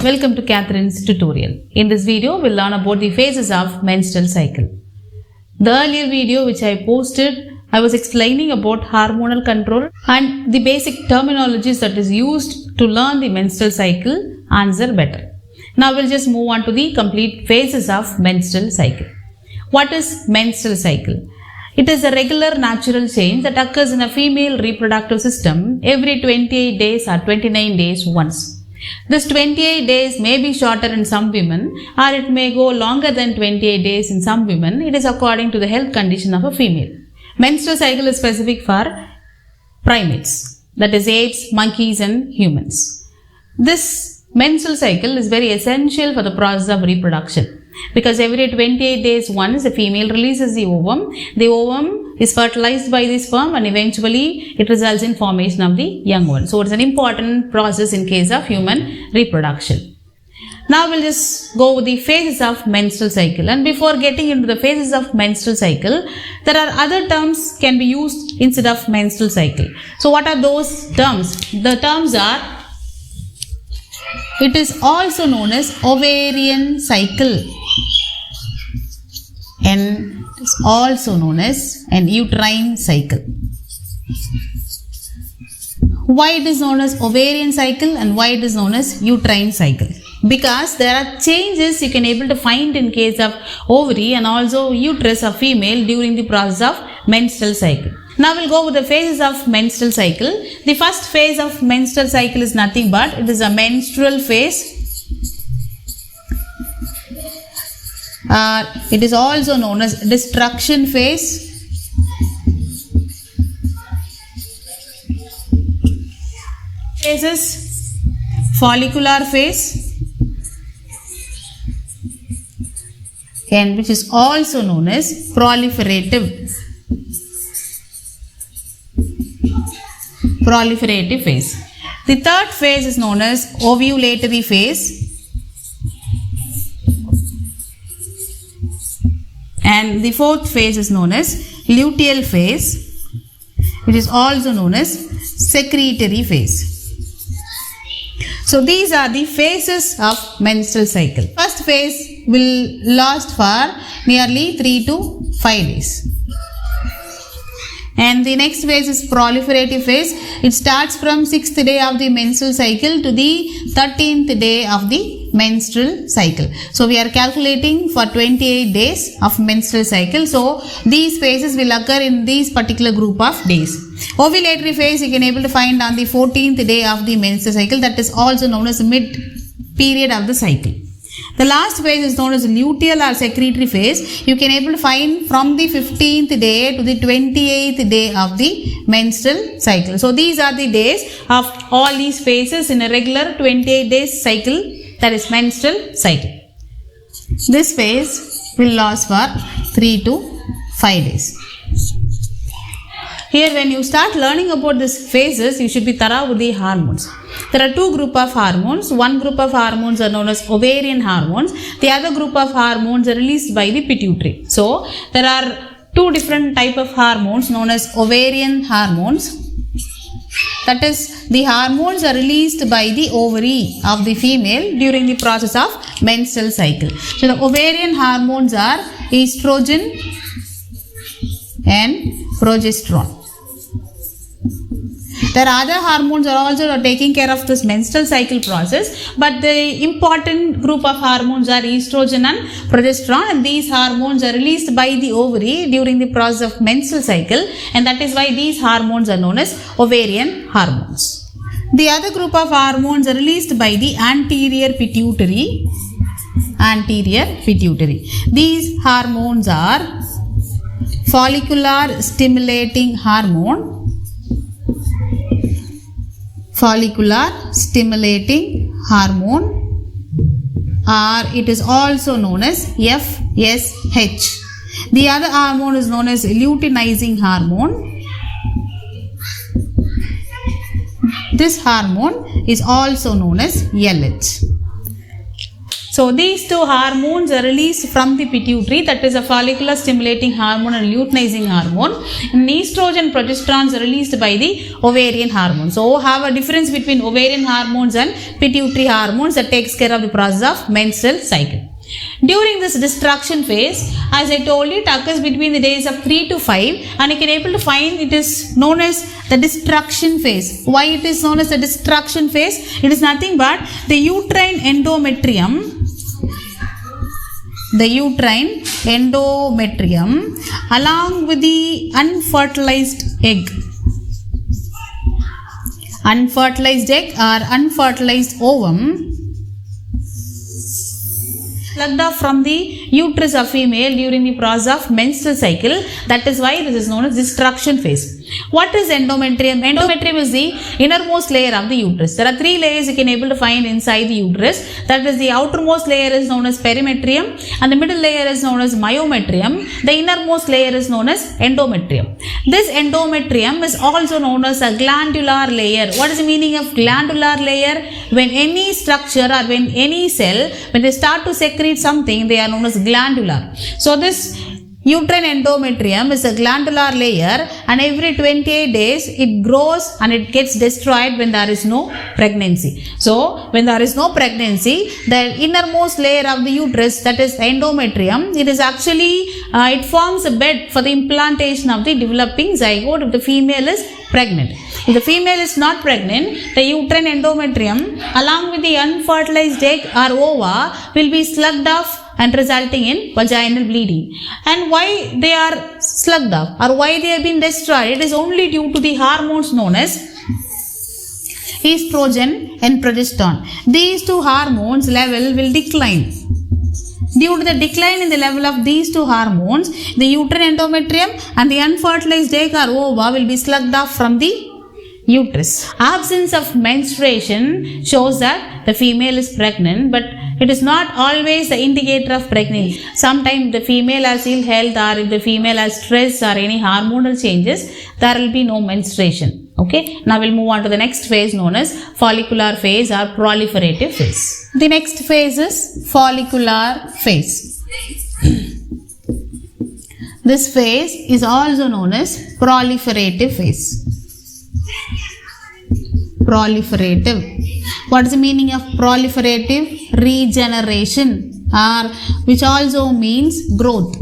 Welcome to Catherine's tutorial. In this video, we'll learn about the phases of menstrual cycle. The earlier video which I posted, I was explaining about hormonal control and the basic terminologies that is used to learn the menstrual cycle answer better. Now we'll just move on to the complete phases of menstrual cycle. What is menstrual cycle? It is a regular natural change that occurs in a female reproductive system every 28 days or 29 days once. This 28 days may be shorter in some women or it may go longer than 28 days in some women. It is according to the health condition of a female. Menstrual cycle is specific for primates, that is apes, monkeys and humans. This menstrual cycle is very essential for the process of reproduction because every 28 days once the female releases the ovum. The ovum is fertilized by the sperm and eventually it results in formation of the young one. So it's an important process in case of human reproduction. Now we'll just go with the phases of menstrual cycle, and before getting into the phases of menstrual cycle, there are other terms can be used instead of menstrual cycle. So what are those terms? The terms are, it is also known as ovarian cycle and it is also known as an uterine cycle. Why it is known as ovarian cycle and why it is known as uterine cycle? Because there are changes you can able to find in case of ovary and also uterus of female during the process of menstrual cycle. Now we'll go with the phases of menstrual cycle. The first phase of menstrual cycle is nothing but it is a menstrual phase. It is also known as destruction phase. Phases, follicular phase, and which is also known as proliferative phase. The third phase is known as ovulatory phase, and the fourth phase is known as luteal phase, which is also known as secretory phase. So these are the phases of menstrual cycle. First phase will last for nearly 3 to 5 days. And the next phase is proliferative phase. It starts from 6th day of the menstrual cycle to the 13th day of the menstrual cycle. So we are calculating for 28 days of menstrual cycle. So these phases will occur in this particular group of days. Ovulatory phase you can able to find on the 14th day of the menstrual cycle, that is also known as mid period of the cycle. The last phase is known as luteal or secretory phase. You can able to find from the 15th day to the 28th day of the menstrual cycle. So these are the days of all these phases in a regular 28 days cycle, that is menstrual cycle. This phase will last for 3 to 5 days. Here when you start learning about these phases, you should be thorough with the hormones. There are two groups of hormones. One group of hormones are known as ovarian hormones. The other group of hormones are released by the pituitary. So there are two different type of hormones known as ovarian hormones. That is, the hormones are released by the ovary of the female during the process of menstrual cycle. So the ovarian hormones are estrogen and progesterone. There are other hormones are also taking care of this menstrual cycle process, but the important group of hormones are estrogen and progesterone, and these hormones are released by the ovary during the process of menstrual cycle, and that is why these hormones are known as ovarian hormones. The other group of hormones are released by the anterior pituitary. These hormones are follicular stimulating hormone, or it is also known as FSH. The other hormone is known as luteinizing hormone. This hormone is also known as LH. So these two hormones are released from the pituitary, that is a follicular stimulating hormone and luteinizing hormone. And estrogen, progesterone are released by the ovarian hormone. So have a difference between ovarian hormones and pituitary hormones that takes care of the process of menstrual cycle. During this destruction phase, as I told you, it occurs between the days of 3 to 5, and you can able to find it is known as the destruction phase. Why it is known as the destruction phase? It is nothing but the uterine endometrium along with the unfertilized egg or unfertilized ovum plucked off from the uterus of female during the process of menstrual cycle. That is why this is known as destruction phase. What is endometrium? Endometrium is the innermost layer of the uterus. There are three layers you can able to find inside the uterus. That is, the outermost layer is known as perimetrium, and the middle layer is known as myometrium. The innermost layer is known as endometrium. This endometrium is also known as a glandular layer. What is the meaning of glandular layer? When any structure or when any cell, when they start to secrete something, they are known as glandular. So this uterine endometrium is a glandular layer, and every 28 days it grows and it gets destroyed when there is no pregnancy. So when there is no pregnancy, the innermost layer of the uterus, that is endometrium, it is actually it forms a bed for the implantation of the developing zygote if the female is pregnant. If the female is not pregnant, the uterine endometrium along with the unfertilized egg or ova will be slugged off and resulting in vaginal bleeding. And why they are slugged off or why they have been destroyed? It is only due to the hormones known as estrogen and progesterone. These two hormones level will decline. Due to the decline in the level of these two hormones, the uterine endometrium and the unfertilized egg or ova will be slugged off from the uterus. Absence of menstruation shows that the female is pregnant, but it is not always the indicator of pregnancy. Sometimes the female has ill health, or if the female has stress or any hormonal changes, there will be no menstruation. Okay, now we'll move on to the next phase known as follicular phase or proliferative phase. The next phase is follicular phase. This phase is also known as proliferative phase. Proliferative. What is the meaning of proliferative? Regeneration, or which also means growth.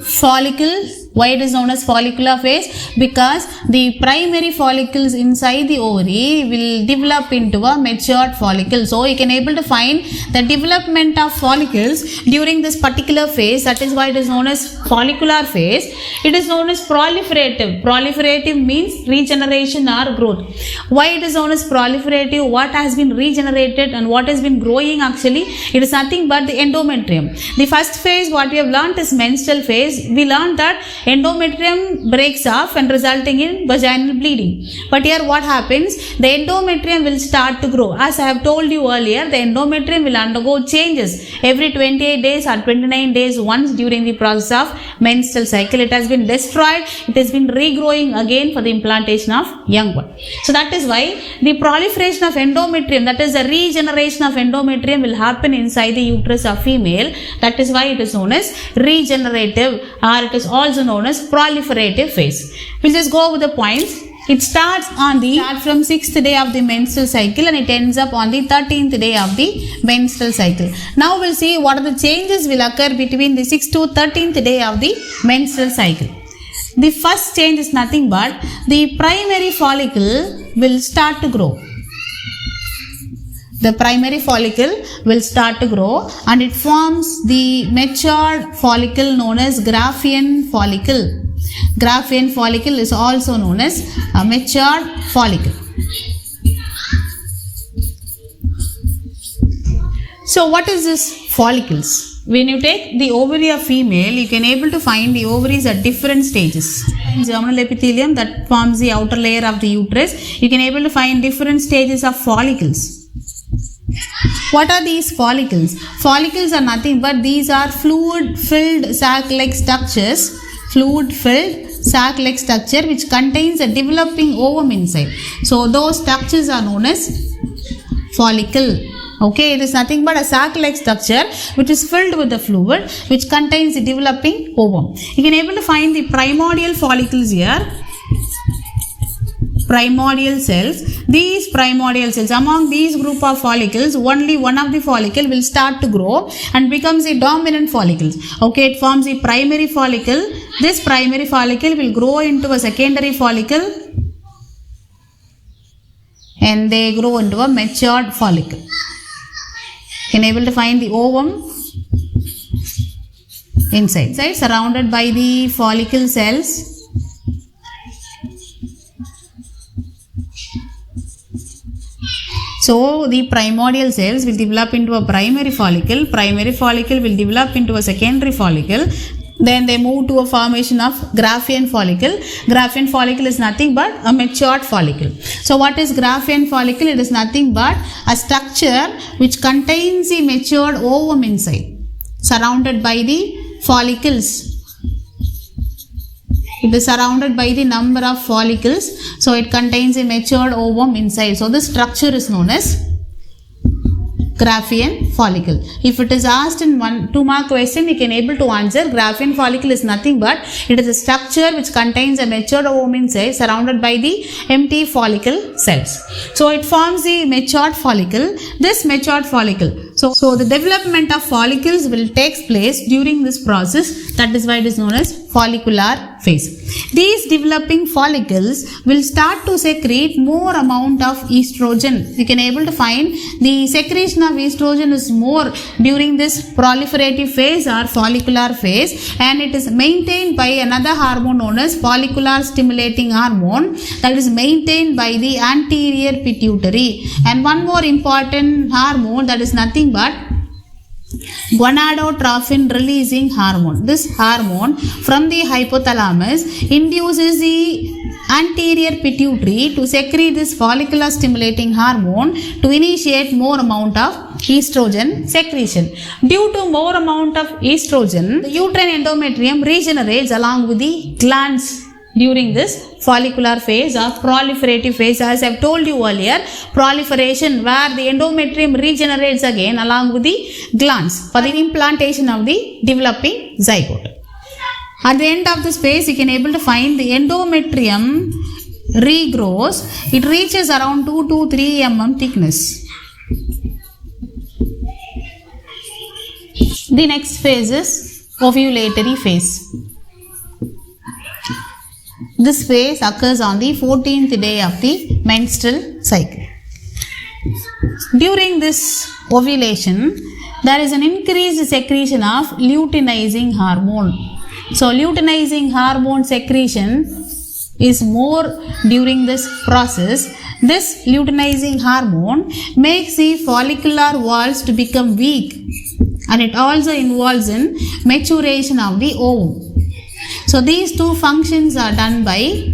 Follicle. Why it is known as follicular phase? Because the primary follicles inside the ovary will develop into a matured follicle. So you can able to find the development of follicles during this particular phase. That is why it is known as follicular phase. It is known as proliferative. Proliferative means regeneration or growth. Why it is known as proliferative? What has been regenerated and what has been growing actually? It is nothing but the endometrium. The first phase what we have learnt is menstrual phase. We learned that endometrium breaks off and resulting in vaginal bleeding. But here what happens? The endometrium will start to grow. As I have told you earlier, the endometrium will undergo changes every 28 days or 29 days once during the process of menstrual cycle. It has been destroyed. It has been regrowing again for the implantation of young one. So that is why the proliferation of endometrium, that is the regeneration of endometrium, will happen inside the uterus of female. That is why it is known as regenerative, or it is also known as proliferative phase. We'll just go over the points. It starts from 6th day of the menstrual cycle and it ends up on the 13th day of the menstrual cycle. Now we'll see what are the changes will occur between the 6th to 13th day of the menstrual cycle. The first change is nothing but the primary follicle will start to grow. The primary follicle will start to grow and it forms the matured follicle known as Graafian follicle. Graafian follicle is also known as a matured follicle. So what is this follicles? When you take the ovary of female, you can able to find the ovaries at different stages. In germinal epithelium that forms the outer layer of the uterus, you can able to find different stages of follicles. What are these follicles? Follicles are nothing but these are fluid-filled sac-like structures. Fluid-filled sac-like structure which contains a developing ovum inside. So those structures are known as follicle. Okay, it is nothing but a sac-like structure which is filled with the fluid which contains the developing ovum. You can able to find the primordial follicles here. Primordial cells. These primordial cells, among these group of follicles, only one of the follicle will start to grow and becomes the dominant follicles. Okay, it forms the primary follicle. This primary follicle will grow into a secondary follicle and they grow into a matured follicle. You can able to find the ovum inside surrounded by the follicle cells. So, the primordial cells will develop into a primary follicle will develop into a secondary follicle, then they move to a formation of Graafian follicle. Graafian follicle is nothing but a matured follicle. So, what is Graafian follicle? It is nothing but a structure which contains the matured ovum inside, surrounded by the follicles. It is surrounded by the number of follicles, so it contains a matured ovum inside. So, this structure is known as Graafian follicle. If it is asked in 2 mark question, you can able to answer. Graafian follicle is nothing but it is a structure which contains a matured ovum inside surrounded by the empty follicle cells. So, it forms the matured follicle. This matured follicle. So the development of follicles will take place during this process. That is why it is known as follicular phase. These developing follicles will start to secrete more amount of estrogen. You can able to find the secretion of estrogen is more during this proliferative phase or follicular phase, and it is maintained by another hormone known as follicular stimulating hormone that is maintained by the anterior pituitary. And one more important hormone, that is nothing but gonadotropin releasing hormone. This hormone from the hypothalamus induces the anterior pituitary to secrete this follicular stimulating hormone to initiate more amount of estrogen secretion. Due to more amount of estrogen, the uterine endometrium regenerates along with the glands during this follicular phase or proliferative phase. As I have told you earlier, proliferation where the endometrium regenerates again along with the glands for the implantation of the developing zygote. At the end of this phase, you can able to find the endometrium regrows. It reaches around 2 to 3 mm thickness. The next phase is ovulatory phase. This phase occurs on the 14th day of the menstrual cycle. During this ovulation, there is an increased secretion of luteinizing hormone. So, luteinizing hormone secretion is more during this process. This luteinizing hormone makes the follicular walls to become weak, and it also involves in maturation of the ovum. So, these two functions are done by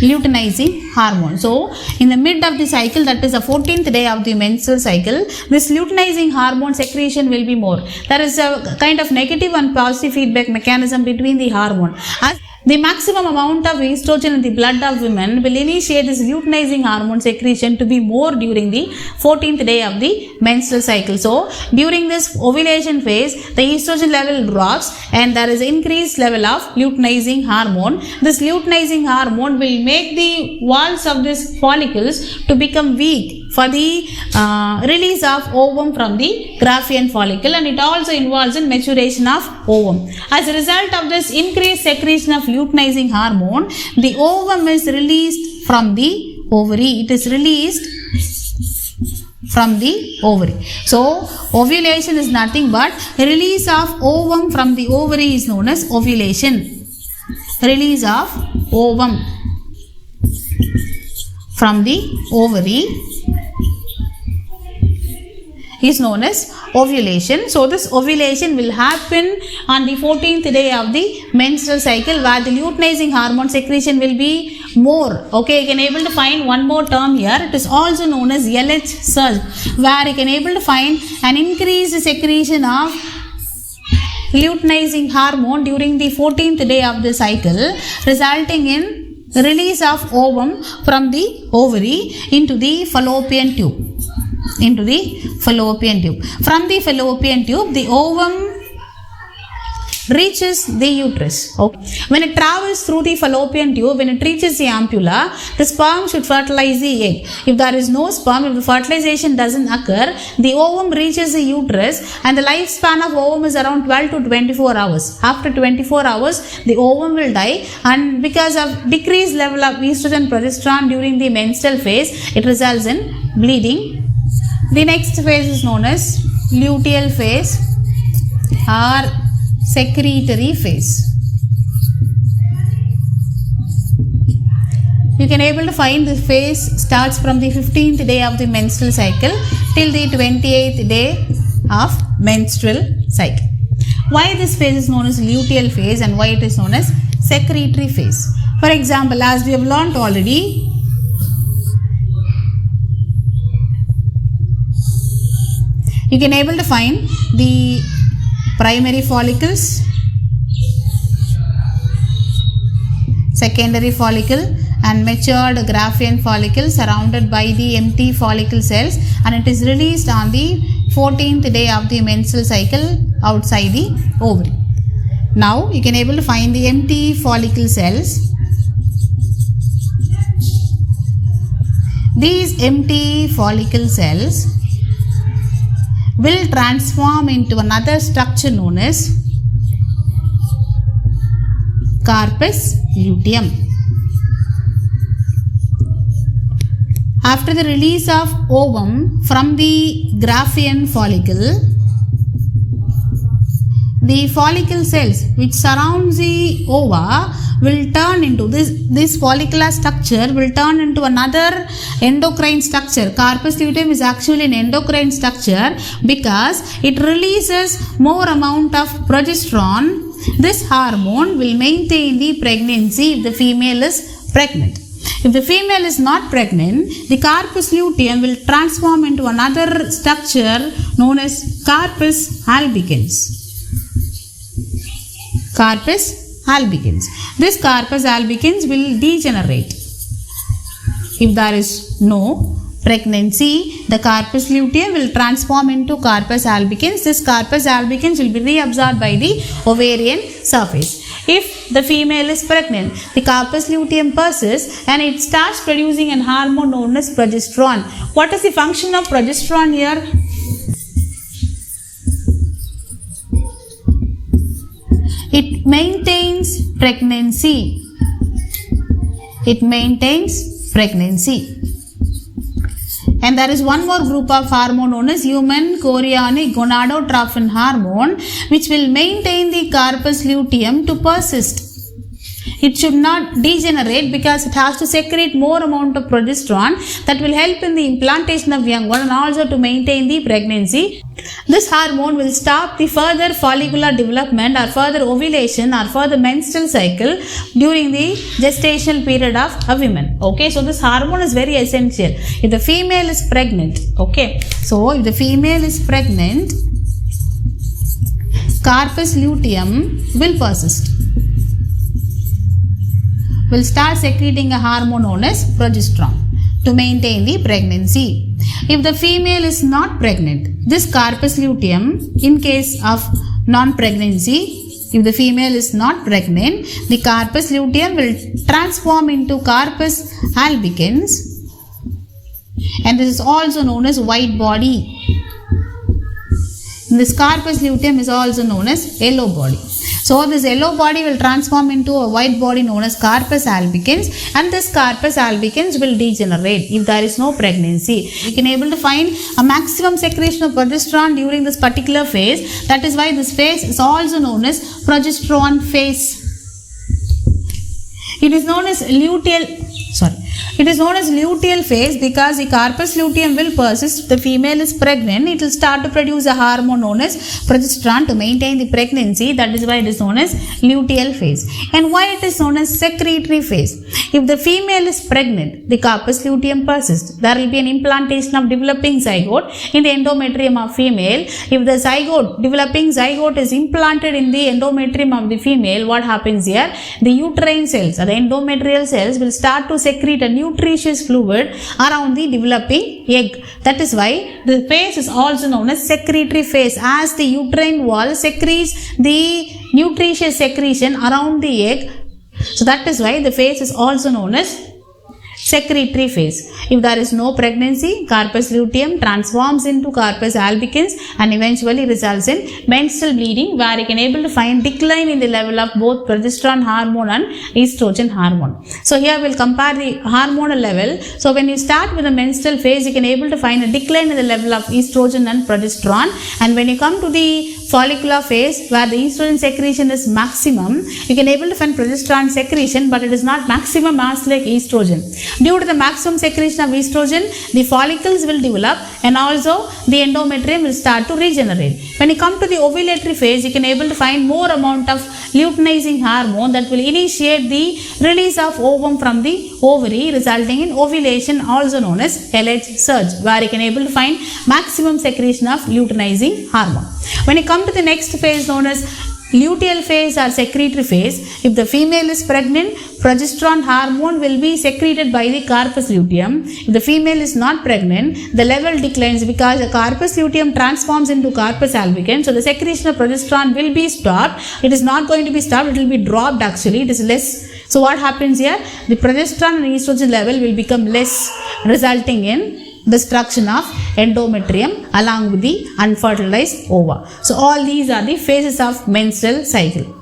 luteinizing hormone. So, in the mid of the cycle, that is the 14th day of the menstrual cycle, this luteinizing hormone secretion will be more. There is a kind of negative and positive feedback mechanism between the hormone. As the maximum amount of estrogen in the blood of women will initiate this luteinizing hormone secretion to be more during the 14th day of the menstrual cycle. So, during this ovulation phase, the estrogen level drops and there is increased level of luteinizing hormone. This luteinizing hormone will make the walls of these follicles to become weak for the release of ovum from the Graafian follicle, and it also involves in maturation of ovum. As a result of this increased secretion of luteinizing hormone, the ovum is released from the ovary. It is released from the ovary. So, ovulation is nothing but release of ovum from the ovary is known as ovulation. Release of ovum from the ovary is known as ovulation. So, this ovulation will happen on the 14th day of the menstrual cycle, where the luteinizing hormone secretion will be more. Okay, you can able to find one more term here. It is also known as LH surge, where you can able to find an increased secretion of luteinizing hormone during the 14th day of the cycle, resulting in release of ovum from the ovary into the fallopian tube. From the fallopian tube, the ovum reaches the uterus. Okay. When it travels through the fallopian tube, when it reaches the ampulla, the sperm should fertilize the egg. If there is no sperm, if the fertilization doesn't occur, the ovum reaches the uterus and the lifespan of ovum is around 12 to 24 hours. After 24 hours, the ovum will die, and because of decreased level of estrogen progesterone during the menstrual phase, it results in bleeding. The next phase is known as luteal phase or secretory phase. You can able to find this phase starts from the 15th day of the menstrual cycle till the 28th day of menstrual cycle. Why this phase is known as luteal phase and why it is known as secretory phase? For example, as we have learnt already, you can able to find the primary follicles, secondary follicle and matured Graafian follicle surrounded by the empty follicle cells, and it is released on the 14th day of the menstrual cycle outside the ovary. Now you can able to find the empty follicle cells. These empty follicle cells will transform into another structure known as corpus luteum. After the release of ovum from the Graafian follicle, the follicle cells which surrounds the ova will turn into this follicular structure will turn into another endocrine structure. Corpus luteum is actually an endocrine structure because it releases more amount of progesterone. This hormone will maintain the pregnancy if the female is pregnant. If the female is not pregnant, the corpus luteum will transform into another structure known as corpus albicans. This corpus albicans will degenerate. If there is no pregnancy, the corpus luteum will transform into corpus albicans. This corpus albicans will be reabsorbed by the ovarian surface. If the female is pregnant, the corpus luteum persists and it starts producing an hormone known as progesterone. What is the function of progesterone here? It maintains pregnancy. And there is one more group of hormone known as human chorionic gonadotrophin hormone, which will maintain the corpus luteum to persist. It should not degenerate because it has to secrete more amount of progesterone that will help in the implantation of young one and also to maintain the pregnancy. This hormone will stop the further follicular development or further ovulation or further menstrual cycle during the gestational period of a woman. Okay, so this hormone is very essential. If the female is pregnant, okay, so if the female is pregnant, corpus luteum will persist. Will start secreting a hormone known as progesterone to maintain the pregnancy. If the female is not pregnant, this corpus luteum, in case of non-pregnancy, if the female is not pregnant, the corpus luteum will transform into corpus albicans, and this is also known as white body. This corpus luteum is also known as yellow body. So this yellow body will transform into a white body known as corpus albicans, and this corpus albicans will degenerate if there is no pregnancy. You can able to find a maximum secretion of progesterone during this particular phase. That is why this phase is also known as progesterone phase. It is known as luteal It is known as luteal phase because the corpus luteum will persist. If the female is pregnant, it will start to produce a hormone known as progesterone to maintain the pregnancy. That is why it is known as luteal phase. And why it is known as secretory phase? If the female is pregnant, the corpus luteum persists. There will be an implantation of developing zygote in the endometrium of female. If the developing zygote is implanted in the endometrium of the female, what happens here? The uterine cells or the endometrial cells will start to secrete a nutritious fluid around the developing egg. That is why the phase is also known as secretory phase, as the uterine wall secretes the nutritious secretion around the egg. So that is why the phase is also known as secretory phase. If there is no pregnancy, corpus luteum transforms into corpus albicans and eventually results in menstrual bleeding, where you can able to find decline in the level of both progesterone hormone and estrogen hormone. So here we'll compare the hormonal level. So when you start with the menstrual phase, you can able to find a decline in the level of estrogen and progesterone. And when you come to the follicular phase, where the estrogen secretion is maximum, you can able to find progesterone secretion, but it is not maximum as like estrogen. Due to the maximum secretion of estrogen, the follicles will develop and also the endometrium will start to regenerate. When you come to the ovulatory phase, you can able to find more amount of luteinizing hormone that will initiate the release of ovum from the ovary, resulting in ovulation, also known as LH surge, where you can able to find maximum secretion of luteinizing hormone. When you come to the next phase known as luteal phase or secretory phase, if the female is pregnant, progesterone hormone will be secreted by the corpus luteum. If the female is not pregnant, the level declines because the corpus luteum transforms into corpus albicans. So the secretion of progesterone will be stopped. It is not going to be stopped, it will be dropped actually, it is less. So what happens here? The progesterone and estrogen level will become less, resulting in destruction of endometrium along with the unfertilized ova. So all these are the phases of menstrual cycle.